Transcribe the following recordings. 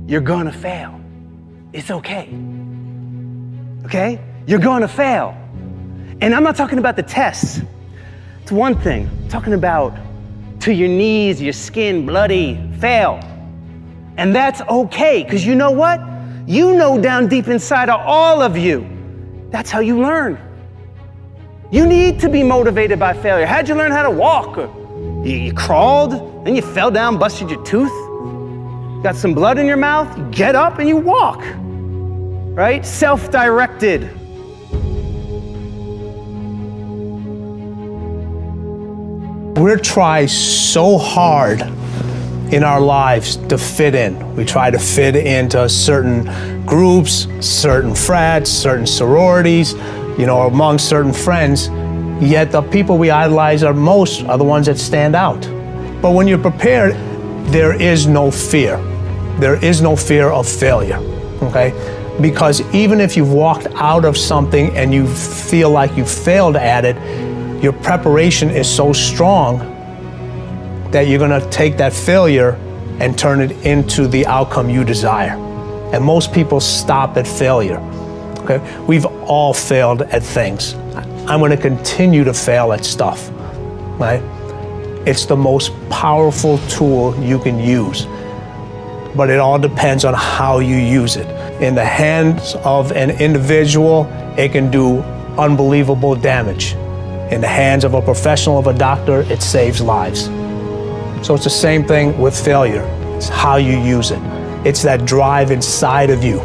you're gonna fail. It's okay. Okay? You're gonna fail. And I'm not talking about the tests. It's one thing. I'm talking about to your knees, your skin, bloody, fail. And that's okay, because you know what? You know down deep inside of all of you, that's how you learn. You need to be motivated by failure. How'd you learn how to walk? You crawled, then you fell down, busted your tooth, got some blood in your mouth, you get up and you walk, right? Self-directed. We're trying so hard in our lives to fit in. We try to fit into certain groups, certain frats, certain sororities, among certain friends, yet the people we idolize are the ones that stand out. But when you're prepared, there is no fear. There is no fear of failure, okay? Because even if you've walked out of something and you feel like you failed at it, your preparation is so strong that you're gonna take that failure and turn it into the outcome you desire. And most people stop at failure, okay? We've all failed at things. I'm gonna continue to fail at stuff, right? It's the most powerful tool you can use, but it all depends on how you use it. In the hands of an individual, it can do unbelievable damage. In the hands of a professional, of a doctor, it saves lives. So it's the same thing with failure. It's how you use it. It's that drive inside of you,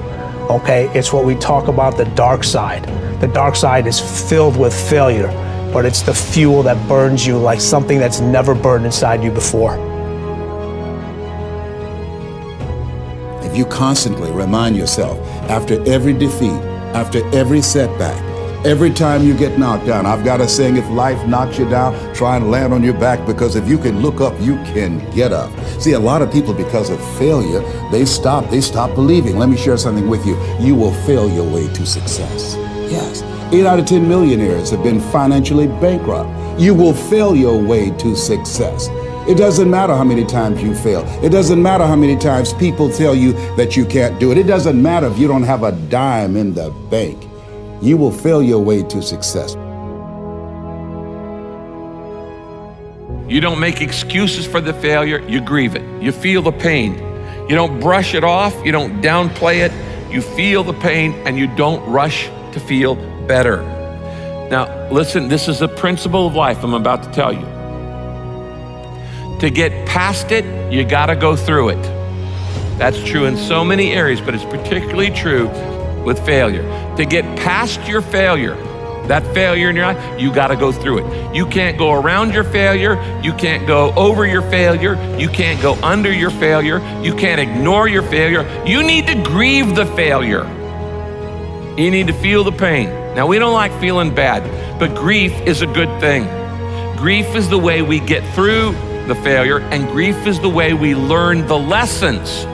okay? It's what we talk about, the dark side. The dark side is filled with failure, but it's the fuel that burns you like something that's never burned inside you before. If you constantly remind yourself, after every defeat, after every setback, every time you get knocked down, I've got a saying, if life knocks you down, try and land on your back, because if you can look up, you can get up. See, a lot of people, because of failure, they stop believing. Let me share something with you. You will fail your way to success. Yes, 8 out of 10 millionaires have been financially bankrupt. You will fail your way to success. It doesn't matter how many times you fail. It doesn't matter how many times people tell you that you can't do it. It doesn't matter if you don't have a dime in the bank. You will fail your way to success. You don't make excuses for the failure, you grieve it. You feel the pain. You don't brush it off, you don't downplay it. You feel the pain and you don't rush to feel better. Now, listen, this is a principle of life I'm about to tell you. To get past it, you gotta go through it. That's true in so many areas, but it's particularly true with failure. To get past your failure, that failure in your life, you gotta go through it. You can't go around your failure, you can't go over your failure, you can't go under your failure, you can't ignore your failure. You need to grieve the failure. You need to feel the pain. Now, we don't like feeling bad, but grief is a good thing. Grief is the way we get through the failure, and grief is the way we learn the lessons.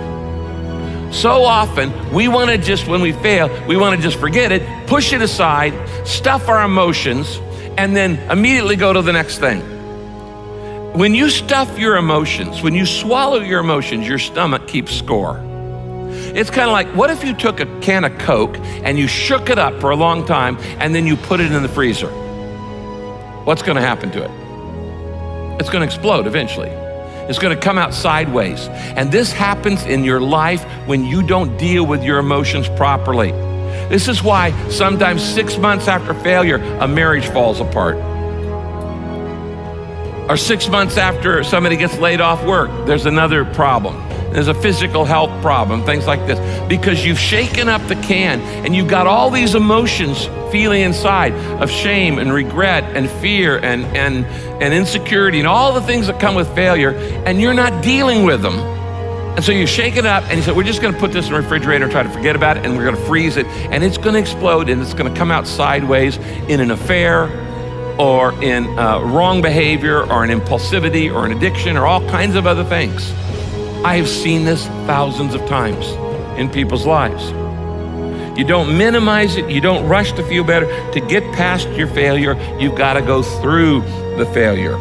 So often, we want to just, when we fail, we want to just forget it, push it aside, stuff our emotions, and then immediately go to the next thing. When you stuff your emotions, when you swallow your emotions, your stomach keeps score. It's kind of like, what if you took a can of Coke and you shook it up for a long time and then you put it in the freezer? What's going to happen to it? It's going to explode eventually. It's going to come out sideways. And this happens in your life when you don't deal with your emotions properly. This is why sometimes 6 months after failure, a marriage falls apart. Or 6 months after somebody gets laid off work, there's another problem. There's a physical health problem, things like this. Because you've shaken up the can and you've got all these emotions feeling inside of shame and regret and fear and insecurity and all the things that come with failure, and you're not dealing with them. And so you shake it up and you say, we're just gonna put this in the refrigerator and try to forget about it, and we're gonna freeze it, and it's gonna explode, and it's gonna come out sideways in an affair or in wrong behavior or an impulsivity or an addiction or all kinds of other things. I have seen this thousands of times in people's lives. You don't minimize it, you don't rush to feel better. To get past your failure, you've got to go through the failure.